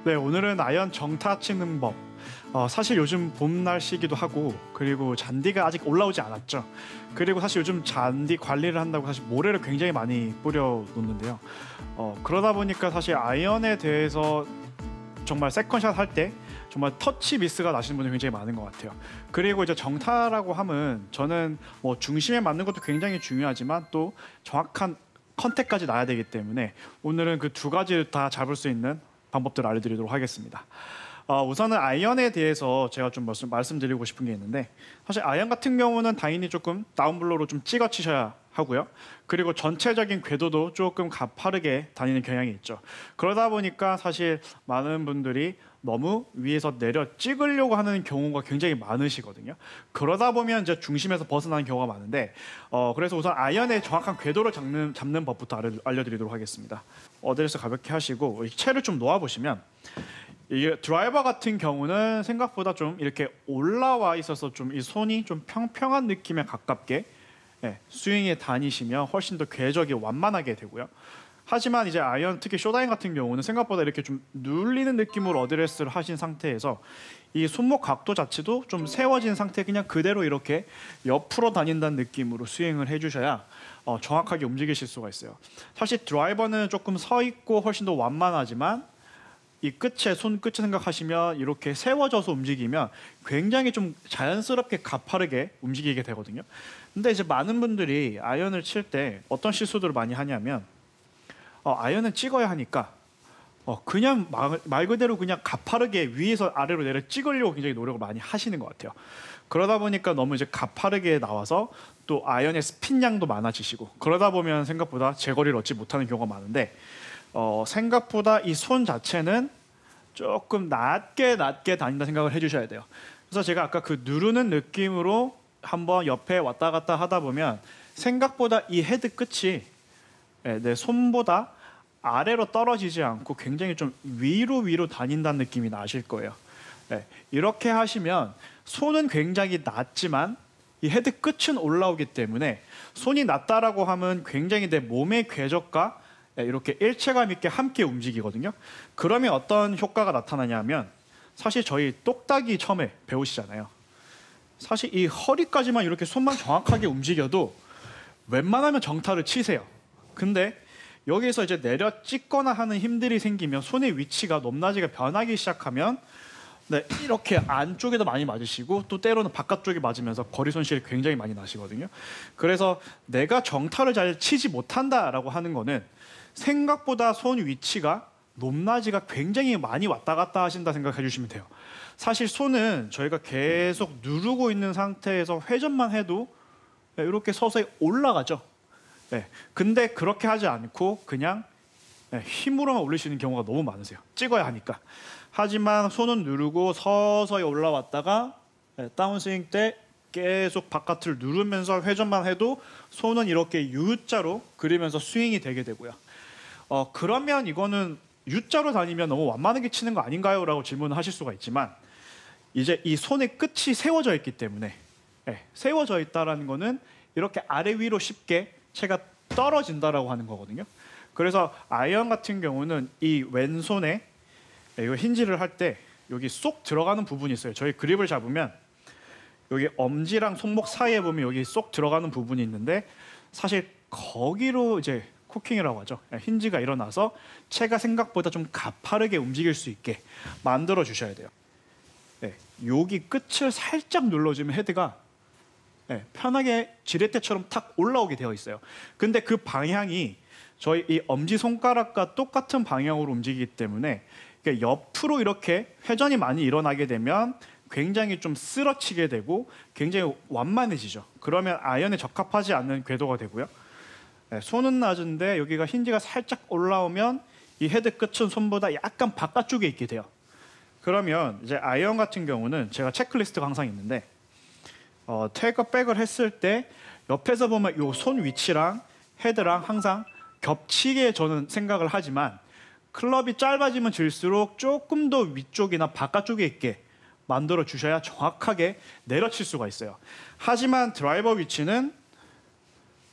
네, 오늘은 아이언 정타 치는 법. 사실 요즘 봄 날씨기도 하고, 그리고 잔디가 아직 올라오지 않았죠. 그리고 사실 요즘 잔디 관리를 한다고 사실 모래를 굉장히 많이 뿌려 놓는데요. 그러다 보니까 사실 아이언에 대해서 정말 세컨샷 할 때 정말 터치 미스가 나시는 분들이 굉장히 많은 것 같아요. 그리고 이제 정타라고 하면 저는 뭐 중심에 맞는 것도 굉장히 중요하지만 또 정확한 컨택까지 나야 되기 때문에 오늘은 그 두 가지를 다 잡을 수 있는 방법들을 알려드리도록 하겠습니다. 우선은 아이언에 대해서 제가 좀 말씀드리고 싶은 게 있는데, 사실 아이언 같은 경우는 당연히 조금 다운블로로 좀 찍어 치셔야 하고요. 그리고 전체적인 궤도도 조금 가파르게 다니는 경향이 있죠. 그러다 보니까 사실 많은 분들이 너무 위에서 내려 찍으려고 하는 경우가 굉장히 많으시거든요. 그러다 보면 이제 중심에서 벗어나는 경우가 많은데, 그래서 우선 아이언의 정확한 궤도를 잡는 법부터 알려드리도록 하겠습니다. 어드레스 가볍게 하시고 채를 좀 놓아보시면, 이게 드라이버 같은 경우는 생각보다 좀 이렇게 올라와 있어서 좀 이 손이 좀 평평한 느낌에 가깝게 스윙에 다니시면 훨씬 더 궤적이 완만하게 되고요. 하지만 이제 아이언, 특히 쇼다인 같은 경우는 생각보다 이렇게 좀 눌리는 느낌으로 어드레스를 하신 상태에서 이 손목 각도 자체도 좀 세워진 상태, 그냥 그대로 이렇게 옆으로 다닌다는 느낌으로 스윙을 해주셔야 정확하게 움직이실 수가 있어요. 사실 드라이버는 조금 서 있고 훨씬 더 완만하지만 이 끝에, 손 끝에 생각하시면 이렇게 세워져서 움직이면 굉장히 좀 자연스럽게 가파르게 움직이게 되거든요. 근데 이제 많은 분들이 아이언을 칠 때 어떤 실수들을 많이 하냐면, 아이언은 찍어야 하니까 그냥 말 그대로 그냥 가파르게 위에서 아래로 내려 찍으려고 굉장히 노력을 많이 하시는 것 같아요. 그러다 보니까 너무 이제 가파르게 나와서 또 아이언의 스핀 양도 많아지시고, 그러다 보면 생각보다 제거리를 얻지 못하는 경우가 많은데, 생각보다 이 손 자체는 조금 낮게 다닌다 생각을 해주셔야 돼요. 그래서 제가 아까 그 누르는 느낌으로 한번 옆에 왔다 갔다 하다 보면 생각보다 이 헤드 끝이 내 손보다 아래로 떨어지지 않고 굉장히 좀 위로 다닌다는 느낌이 나실 거예요. 이렇게 하시면 손은 굉장히 낮지만 이 헤드 끝은 올라오기 때문에 손이 낮다라고 하면 굉장히 내 몸의 궤적과 이렇게 일체감 있게 함께 움직이거든요. 그러면 어떤 효과가 나타나냐면, 사실 저희 똑딱이 처음에 배우시잖아요. 사실 이 허리까지만 이렇게 손만 정확하게 움직여도 웬만하면 정타를 치세요. 근데 여기서 이제 내려 찍거나 하는 힘들이 생기면 손의 위치가 높낮이가 변하기 시작하면 이렇게 안쪽에도 많이 맞으시고 또 때로는 바깥쪽에 맞으면서 거리 손실이 굉장히 많이 나시거든요. 그래서 내가 정타를 잘 치지 못한다라고 하는 거는 생각보다 손 위치가 높낮이가 굉장히 많이 왔다 갔다 하신다 생각해 주시면 돼요. 사실 손은 저희가 계속 누르고 있는 상태에서 회전만 해도 이렇게 서서히 올라가죠. 근데 그렇게 하지 않고 그냥 힘으로만 올리시는 경우가 너무 많으세요. 찍어야 하니까. 하지만 손은 누르고 서서히 올라왔다가 다운스윙 때 계속 바깥을 누르면서 회전만 해도 손은 이렇게 U자로 그리면서 스윙이 되게 되고요. 그러면 이거는 U자로 다니면 너무 완만하게 치는 거 아닌가요? 라고 질문을 하실 수가 있지만, 이제 이 손의 끝이 세워져 있기 때문에, 세워져 있다는 거는 이렇게 아래 위로 쉽게 채가 떨어진다라고 하는 거거든요. 그래서 아이언 같은 경우는 이 왼손에 이거 힌지를 할 때 여기 쏙 들어가는 부분이 있어요. 저희 그립을 잡으면 여기 엄지랑 손목 사이에 보면 여기 쏙 들어가는 부분이 있는데, 사실 거기로 이제 코킹이라고 하죠. 힌지가 일어나서 채가 생각보다 좀 가파르게 움직일 수 있게 만들어 주셔야 돼요. 여기 끝을 살짝 눌러주면 헤드가 편하게 지렛대처럼 탁 올라오게 되어 있어요. 근데 그 방향이 저희 이 엄지손가락과 똑같은 방향으로 움직이기 때문에 옆으로 이렇게 회전이 많이 일어나게 되면 굉장히 좀 쓰러치게 되고 굉장히 완만해지죠. 그러면 아이언에 적합하지 않는 궤도가 되고요. 손은 낮은데 여기가 힌지가 살짝 올라오면 이 헤드 끝은 손보다 약간 바깥쪽에 있게 돼요. 그러면 이제 아이언 같은 경우는 제가 체크리스트가 항상 있는데, 테이크백을 했을 때 옆에서 보면 이 손 위치랑 헤드랑 항상 겹치게 저는 생각을 하지만, 클럽이 짧아지면 질수록 조금 더 위쪽이나 바깥쪽에 있게 만들어 주셔야 정확하게 내려칠 수가 있어요. 하지만 드라이버 위치는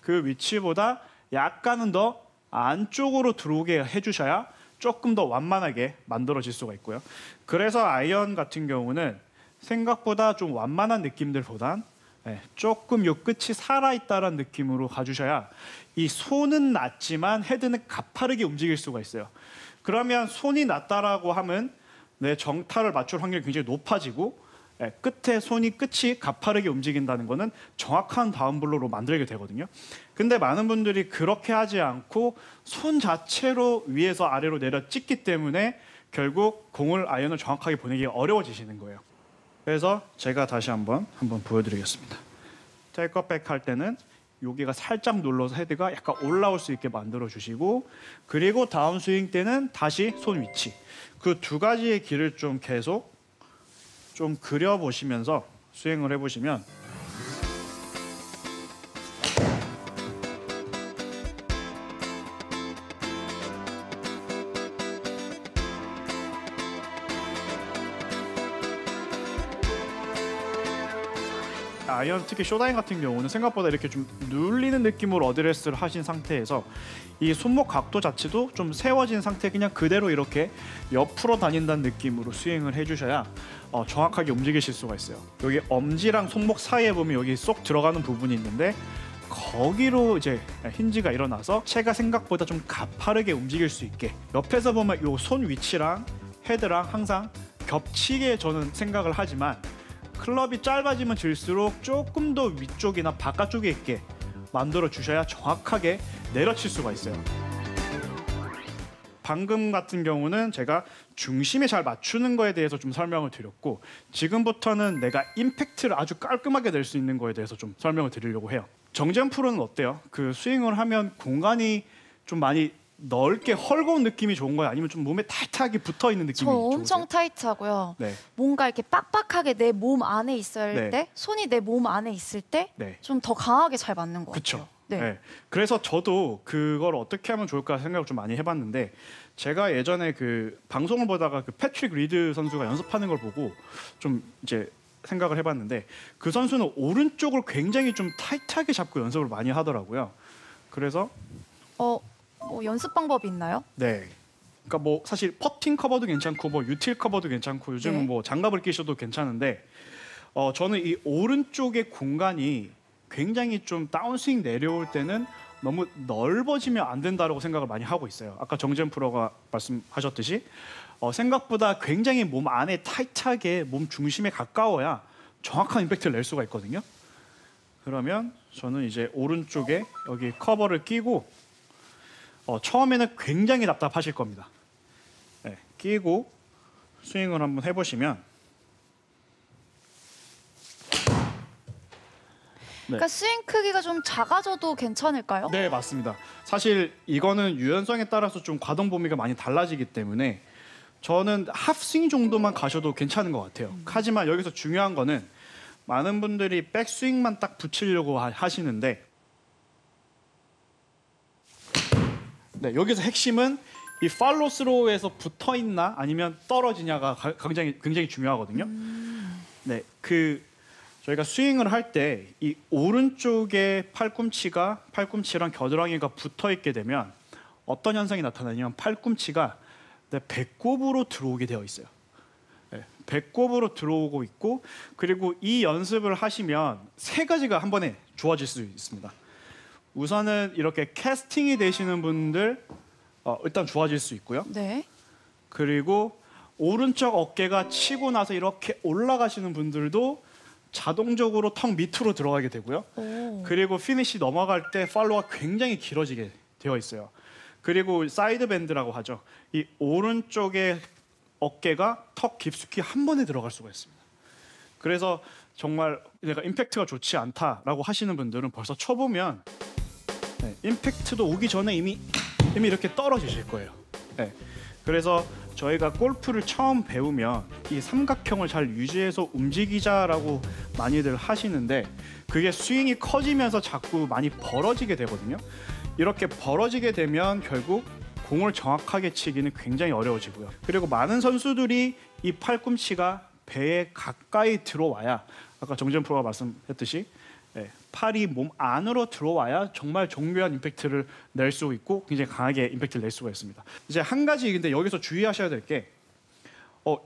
그 위치보다 약간은 더 안쪽으로 들어오게 해주셔야 조금 더 완만하게 만들어질 수가 있고요. 그래서 아이언 같은 경우는 생각보다 좀 완만한 느낌들보단 조금 요 끝이 살아있다는 느낌으로 가주셔야 이 손은 낮지만 헤드는 가파르게 움직일 수가 있어요. 그러면 손이 낮다라고 하면 내 정타를 맞출 확률이 굉장히 높아지고 끝에 끝이 가파르게 움직인다는 거는 정확한 다운블로로 만들게 되거든요. 근데 많은 분들이 그렇게 하지 않고 손 자체로 위에서 아래로 내려 찍기 때문에 결국 아이언을 정확하게 보내기 어려워지시는 거예요. 그래서 제가 다시 한번 보여드리겠습니다. 테이크백 할 때는 여기가 살짝 눌러서 헤드가 약간 올라올 수 있게 만들어 주시고, 그리고 다운스윙 때는 다시 손 위치, 그 두 가지의 길을 좀 계속 좀 그려보시면서 스윙을 해보시면 아이언 특히 쇼다인 같은 경우는 생각보다 이렇게 좀 눌리는 느낌으로 어드레스를 하신 상태에서 이 손목 각도 자체도 좀 세워진 상태, 그냥 그대로 이렇게 옆으로 다닌다는 느낌으로 스윙을 해주셔야 정확하게 움직이실 수가 있어요. 여기 엄지랑 손목 사이에 보면 여기 쏙 들어가는 부분이 있는데 거기로 이제 힌지가 일어나서 채가 생각보다 좀 가파르게 움직일 수 있게, 옆에서 보면 이 손 위치랑 헤드랑 항상 겹치게 저는 생각을 하지만 클럽이 짧아지면 질수록 조금 더 위쪽이나 바깥쪽에 있게 만들어 주셔야 정확하게 내려칠 수가 있어요. 방금 같은 경우는 제가 중심에 잘 맞추는 거에 대해서 좀 설명을 드렸고, 지금부터는 내가 임팩트를 아주 깔끔하게 낼 수 있는 거에 대해서 좀 설명을 드리려고 해요. 정재현 프로는 어때요? 그 스윙을 하면 공간이 좀 많이 넓게 헐거운 느낌이 좋은 거예요? 아니면 좀 몸에 타이트하게 붙어 있는 느낌이 좋으세요? 저 엄청 타이트하고요. 네. 뭔가 이렇게 빡빡하게 내 몸 안에 있어야 할 때, 손이 내 몸 안에 있을 때 좀 더 강하게 잘 맞는 것 같아요. 네. 그래서 저도 그걸 어떻게 하면 좋을까 생각을 좀 많이 해봤는데, 제가 예전에 그 방송을 보다가 그 패트릭 리드 선수가 연습하는 걸 보고 좀 이제 생각을 해봤는데, 그 선수는 오른쪽을 굉장히 좀 타이트하게 잡고 연습을 많이 하더라고요. 그래서 뭐 연습 방법이 있나요? 네. 그러니까 뭐 사실 퍼팅 커버도 괜찮고 뭐 유틸 커버도 괜찮고 요즘은 뭐 장갑을 끼셔도 괜찮은데, 저는 이 오른쪽의 공간이 굉장히 좀 다운스윙 내려올 때는 너무 넓어지면 안 된다고 생각을 많이 하고 있어요. 아까 정재현 프로가 말씀하셨듯이 생각보다 굉장히 몸 안에 타이트하게 몸 중심에 가까워야 정확한 임팩트를 낼 수가 있거든요. 그러면 저는 이제 오른쪽에 여기 커버를 끼고, 처음에는 굉장히 답답하실 겁니다. 네, 끼고 스윙을 한번 해보시면, 그러니까 스윙 크기가 좀 작아져도 괜찮을까요? 네, 맞습니다. 사실 이거는 유연성에 따라서 좀 가동 범위가 많이 달라지기 때문에 저는 합스윙 정도만 가셔도 괜찮은 것 같아요. 하지만 여기서 중요한 거는 많은 분들이 백스윙만 딱 붙이려고 하시는데, 네, 여기서 핵심은 이 팔로우 스로우에서 붙어 있나 아니면 떨어지냐가 굉장히 중요하거든요. 네, 저희가 스윙을 할 때 이 오른쪽에 팔꿈치랑 겨드랑이가 붙어 있게 되면 어떤 현상이 나타나냐면 팔꿈치가 배꼽으로 들어오게 되어 있어요. 네, 배꼽으로 들어오고 있고, 그리고 이 연습을 하시면 세 가지가 한 번에 좋아질 수 있습니다. 우선은 이렇게 캐스팅이 되시는 분들 일단 좋아질 수 있고요. 네. 그리고 오른쪽 어깨가 치고 나서 이렇게 올라가시는 분들도 자동적으로 턱 밑으로 들어가게 되고요. 그리고 피니시 넘어갈 때 팔로우가 굉장히 길어지게 되어 있어요. 그리고 사이드 밴드라고 하죠. 이 오른쪽의 어깨가 턱 깊숙이 한 번에 들어갈 수가 있습니다. 그래서 정말 내가 임팩트가 좋지 않다라고 하시는 분들은 벌써 쳐보면 임팩트도 오기 전에 이미 이렇게 떨어지실 거예요. 네. 그래서 저희가 골프를 처음 배우면 이 삼각형을 잘 유지해서 움직이자라고 많이들 하시는데, 그게 스윙이 커지면서 자꾸 많이 벌어지게 되거든요. 이렇게 벌어지게 되면 결국 공을 정확하게 치기는 굉장히 어려워지고요. 그리고 많은 선수들이 이 팔꿈치가 배에 가까이 들어와야, 아까 정재현 프로가 말씀했듯이 팔이 몸 안으로 들어와야 정말 정교한 임팩트를 낼 수 있고 굉장히 강하게 임팩트를 낼 수가 있습니다. 이제 한 가지 근데 여기서 주의하셔야 될 게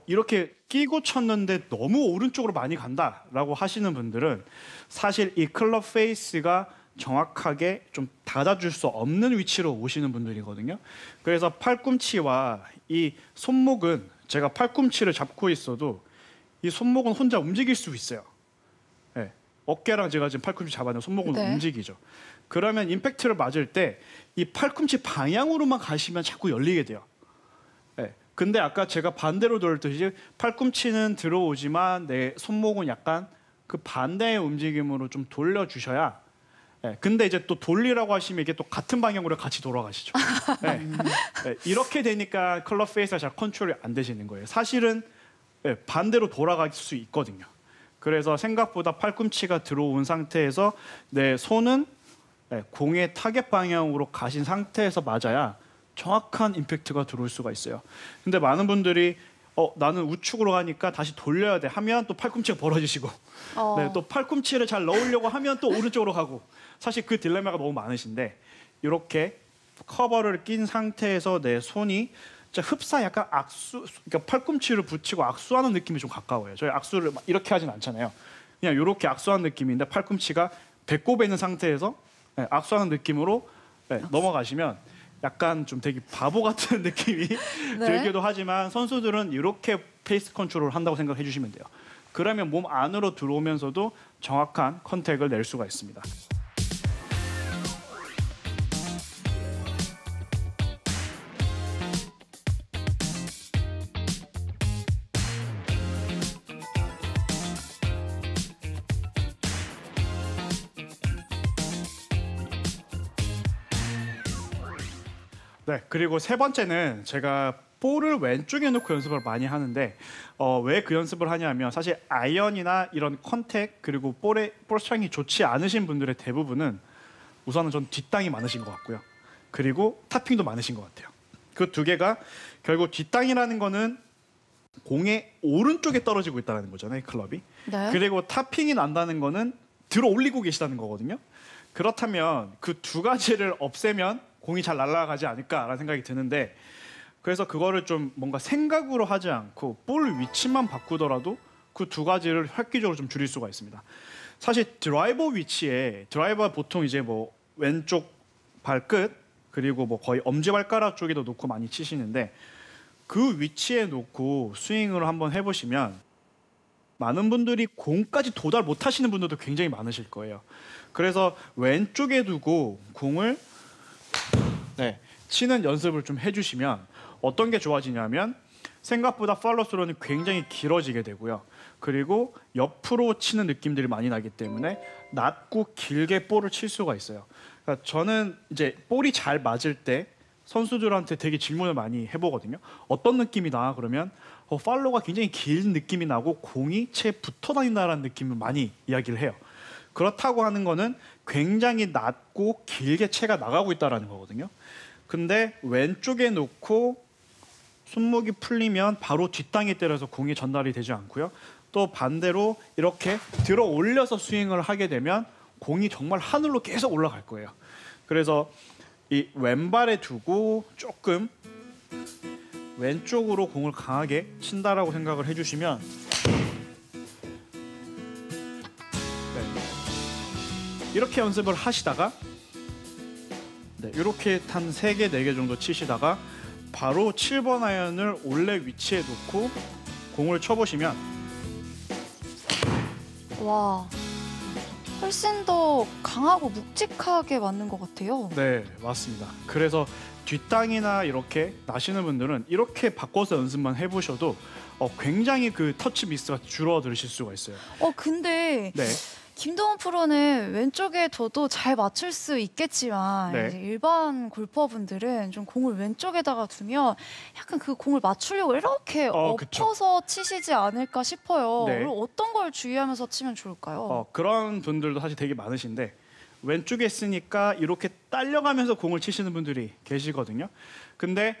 이렇게 끼고 쳤는데 너무 오른쪽으로 많이 간다라고 하시는 분들은 사실 이 클럽 페이스가 정확하게 좀 닫아줄 수 없는 위치로 오시는 분들이거든요. 그래서 팔꿈치와 이 손목은 제가 팔꿈치를 잡고 있어도 이 손목은 혼자 움직일 수 있어요. 어깨랑 제가 지금 팔꿈치 잡아내면 손목은 움직이죠. 그러면 임팩트를 맞을 때 이 팔꿈치 방향으로만 가시면 자꾸 열리게 돼요. 근데 아까 제가 반대로 돌듯이 팔꿈치는 들어오지만 내 손목은 약간 그 반대의 움직임으로 좀 돌려주셔야. 근데 이제 또 돌리라고 하시면 이게 또 같은 방향으로 같이 돌아가시죠. 이렇게 되니까 클럽 페이스가 잘 컨트롤이 안 되시는 거예요. 사실은 반대로 돌아갈 수 있거든요. 그래서 생각보다 팔꿈치가 들어온 상태에서 내 손은 공의 타겟 방향으로 가신 상태에서 맞아야 정확한 임팩트가 들어올 수가 있어요. 근데 많은 분들이 나는 우측으로 가니까 다시 돌려야 돼 하면 또 팔꿈치가 벌어지시고 또 팔꿈치를 잘 넣으려고 하면 또 오른쪽으로 가고 사실 그 딜레마가 너무 많으신데 이렇게 커버를 낀 상태에서 내 손이 흡사 약간 악수, 그러니까 팔꿈치를 붙이고 악수하는 느낌이 좀 가까워요. 저희 악수를 막 이렇게 하진 않잖아요. 그냥 이렇게 악수하는 느낌인데 팔꿈치가 배꼽에 있는 상태에서 악수하는 느낌으로 넘어가시면 약간 좀 되게 바보 같은 느낌이 들기도 하지만 선수들은 이렇게 페이스 컨트롤을 한다고 생각해 주시면 돼요. 그러면 몸 안으로 들어오면서도 정확한 컨택을 낼 수가 있습니다. 네, 그리고 세 번째는 제가 볼을 왼쪽에 놓고 연습을 많이 하는데 왜 그 연습을 하냐면 사실 아이언이나 이런 컨택 그리고 볼 스트라이킹이 좋지 않으신 분들의 대부분은 우선은 전 뒷땅이 많으신 것 같고요. 그리고 타핑도 많으신 것 같아요. 그 두 개가 결국 뒷땅이라는 거는 공의 오른쪽에 떨어지고 있다는 거잖아요, 클럽이. 네. 그리고 타핑이 난다는 거는 들어 올리고 계시다는 거거든요. 그렇다면 그 두 가지를 없애면 공이 잘 날아가지 않을까라는 생각이 드는데 그래서 그거를 좀 뭔가 생각으로 하지 않고 볼 위치만 바꾸더라도 그 두 가지를 획기적으로 좀 줄일 수가 있습니다. 사실 드라이버 위치에 드라이버 보통 이제 뭐 왼쪽 발끝 그리고 뭐 거의 엄지발가락 쪽에도 놓고 많이 치시는데 그 위치에 놓고 스윙을 한번 해보시면 많은 분들이 공까지 도달 못하시는 분들도 굉장히 많으실 거예요. 그래서 왼쪽에 두고 공을 치는 연습을 좀 해주시면 어떤 게 좋아지냐면 생각보다 팔로스로는 굉장히 길어지게 되고요. 그리고 옆으로 치는 느낌들이 많이 나기 때문에 낮고 길게 볼을 칠 수가 있어요. 그러니까 저는 이제 볼이 잘 맞을 때 선수들한테 되게 질문을 많이 해보거든요. 어떤 느낌이 나? 그러면 팔로가 굉장히 긴 느낌이 나고 공이 채 붙어 다닌다는 느낌을 많이 이야기를 해요. 그렇다고 하는 거는 굉장히 낮고 길게 채가 나가고 있다는 거거든요. 근데 왼쪽에 놓고 손목이 풀리면 바로 뒷땅에 때려서 공이 전달이 되지 않고요. 또 반대로 이렇게 들어 올려서 스윙을 하게 되면 공이 정말 하늘로 계속 올라갈 거예요. 그래서 이 왼발에 두고 조금 왼쪽으로 공을 강하게 친다라고 생각을 해주시면 이렇게 연습을 하시다가 이렇게 한 3개, 4개 정도 치시다가 바로 7번 아이언을 원래 위치에 놓고 공을 쳐보시면 와, 훨씬 더 강하고 묵직하게 맞는 것 같아요. 네, 맞습니다. 그래서 뒷땅이나 이렇게 나시는 분들은 이렇게 바꿔서 연습만 해보셔도 굉장히 그 터치 미스가 줄어드실 수가 있어요. 근데 김동원 프로는 왼쪽에 둬도 잘 맞출 수 있겠지만 이제 일반 골퍼분들은 좀 공을 왼쪽에다가 두면 약간 그 공을 맞추려고 이렇게 엎어서 치시지 않을까 싶어요. 어떤 걸 주의하면서 치면 좋을까요? 그런 분들도 사실 되게 많으신데 왼쪽에 쓰니까 이렇게 딸려가면서 공을 치시는 분들이 계시거든요. 근데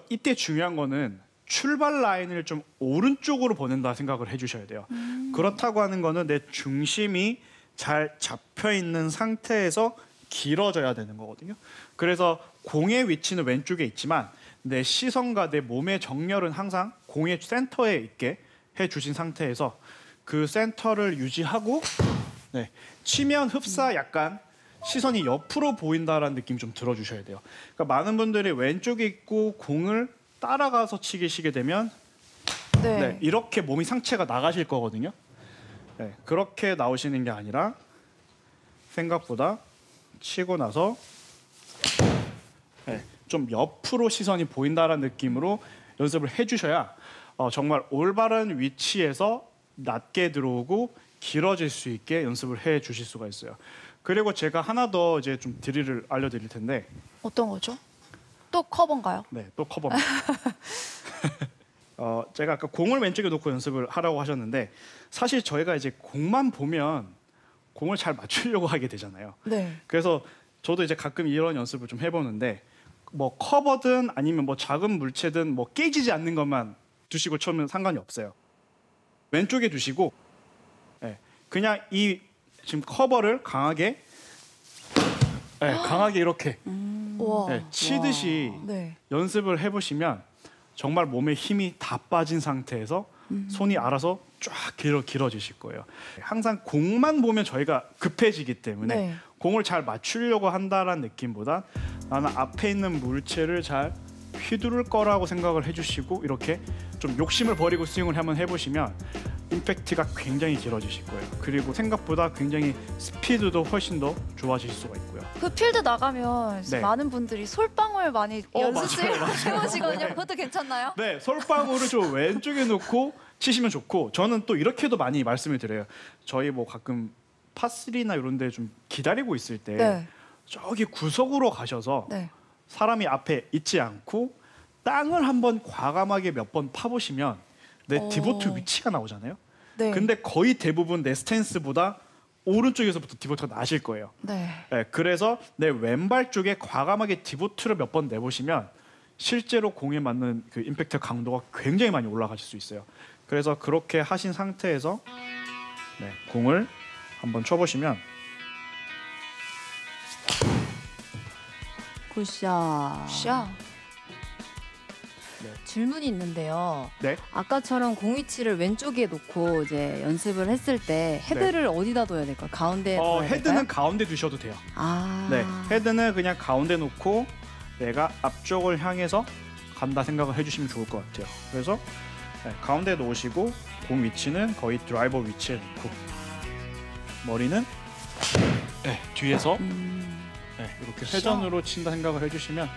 이때 중요한 거는 출발 라인을 좀 오른쪽으로 보낸다 생각을 해주셔야 돼요. 그렇다고 하는 거는 내 중심이 잘 잡혀 있는 상태에서 길어져야 되는 거거든요. 그래서 공의 위치는 왼쪽에 있지만 내 시선과 내 몸의 정렬은 항상 공의 센터에 있게 해주신 상태에서 그 센터를 유지하고 네, 치면 흡사 약간 시선이 옆으로 보인다라는 느낌 좀 들어주셔야 돼요. 그러니까 많은 분들이 왼쪽에 있고 공을 따라가서 치게 되면 네, 이렇게 몸이 상체가 나가실 거거든요. 네, 그렇게 나오시는 게 아니라 생각보다 치고 나서 네, 좀 옆으로 시선이 보인다라는 느낌으로 연습을 해주셔야 정말 올바른 위치에서 낮게 들어오고 길어질 수 있게 연습을 해주실 수가 있어요. 그리고 제가 하나 더 이제 좀 드릴을 알려드릴 텐데 어떤 거죠? 또 커버인가요? 네, 또 커버입니다. 제가 아까 공을 왼쪽에 놓고 연습을 하라고 하셨는데 사실 저희가 이제 공만 보면 공을 잘 맞추려고 하게 되잖아요. 네. 그래서 저도 이제 가끔 이런 연습을 좀 해보는데 뭐 커버든 아니면 뭐 작은 물체든 뭐 깨지지 않는 것만 두시고 쳐면 상관이 없어요. 왼쪽에 두시고 네, 그냥 이 지금 커버를 강하게 강하게 이렇게 치듯이 연습을 해보시면 정말 몸에 힘이 다 빠진 상태에서 손이 알아서 쫙 길어지실 거예요. 항상 공만 보면 저희가 급해지기 때문에 공을 잘 맞추려고 한다라는 느낌보다 나는 앞에 있는 물체를 잘 휘두를 거라고 생각을 해주시고 이렇게 좀 욕심을 버리고 스윙을 한번 해보시면 임팩트가 굉장히 길어지실 거예요. 그리고 생각보다 굉장히 스피드도 훨씬 더 좋아지실 수가 있고요. 그 필드 나가면 많은 분들이 솔방울 많이 연습을 해보시거든요. 그것도 괜찮나요? 네, 솔방울을 좀 왼쪽에 놓고 치시면 좋고 저는 또 이렇게도 많이 말씀을 드려요. 저희 뭐 가끔 파3나 이런 데 좀 기다리고 있을 때 저기 구석으로 가셔서 사람이 앞에 있지 않고 땅을 한번 과감하게 몇 번 파보시면 내 디보트 위치가 나오잖아요. 근데 거의 대부분 내 스탠스보다 오른쪽에서부터 디보트가 나실 거예요. 그래서 내 왼발 쪽에 과감하게 디보트를 몇 번 내보시면 실제로 공에 맞는 그 임팩트 강도가 굉장히 많이 올라가실 수 있어요. 그래서 그렇게 하신 상태에서 공을 한번 쳐보시면 굿샷. 질문이 있는데요. 아까처럼 공 위치를 왼쪽에 놓고 이제 연습을 했을 때 헤드를 어디다 둬야 될까요? 가운데 둬야 될까요? 헤드는 가운데 두셔도 돼요. 헤드는 그냥 가운데 놓고 내가 앞쪽을 향해서 간다 생각을 해주시면 좋을 것 같아요. 그래서 가운데 놓으시고 공 위치는 거의 드라이버 위치에 놓고 머리는 뒤에서 이렇게 회전으로 친다 생각을 해주시면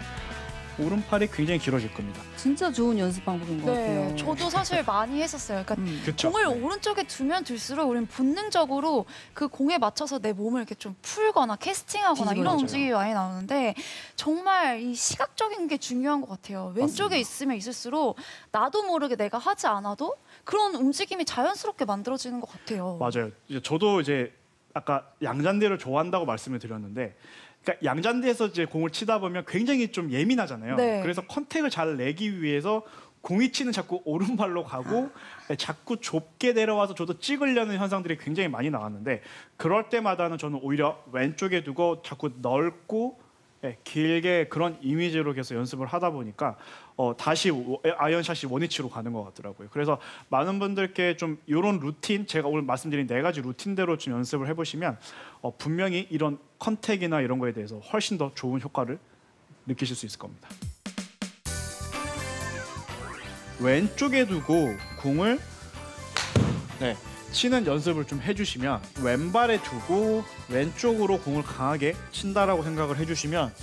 오른팔이 굉장히 길어질 겁니다. 진짜 좋은 연습 방법인 것 같아요. 저도 사실 많이 했었어요. 그러니까 공을 오른쪽에 두면 둘수록 우리는 본능적으로 그 공에 맞춰서 내 몸을 이렇게 좀 풀거나 캐스팅하거나 이런 움직임이 많이 나오는데 정말 이 시각적인 게 중요한 것 같아요. 왼쪽에 있으면 있을수록 나도 모르게 내가 하지 않아도 그런 움직임이 자연스럽게 만들어지는 것 같아요. 맞아요. 저도 이제 아까 양잔디를 좋아한다고 말씀을 드렸는데 그러니까 양잔디에서 이제 공을 치다 보면 굉장히 좀 예민하잖아요. 그래서 컨택을 잘 내기 위해서 공이치는 자꾸 오른발로 가고 자꾸 좁게 내려와서 저도 찍으려는 현상들이 굉장히 많이 나왔는데 그럴 때마다는 저는 오히려 왼쪽에 두고 자꾸 넓고 길게 그런 이미지로 계속 연습을 하다 보니까 다시 아이언샷이 원위치로 가는 것 같더라고요. 그래서 많은 분들께 좀 이런 루틴, 제가 오늘 말씀드린 4가지 루틴대로 좀 연습을 해보시면 분명히 이런 컨택이나 이런 거에 대해서 훨씬 더 좋은 효과를 느끼실 수 있을 겁니다. 왼쪽에 두고 공을 치는 연습을 좀 해주시면 왼발에 두고 왼쪽으로 공을 강하게 친다라고 생각을 해주시면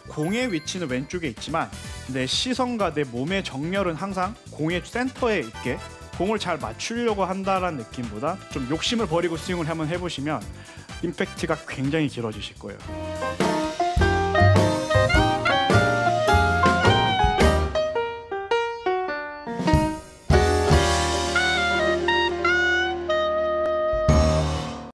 공의 위치는 왼쪽에 있지만 내 시선과 내 몸의 정렬은 항상 공의 센터에 있게 공을 잘 맞추려고 한다는 느낌보다 좀 욕심을 버리고 스윙을 한번 해보시면 임팩트가 굉장히 길어지실 거예요.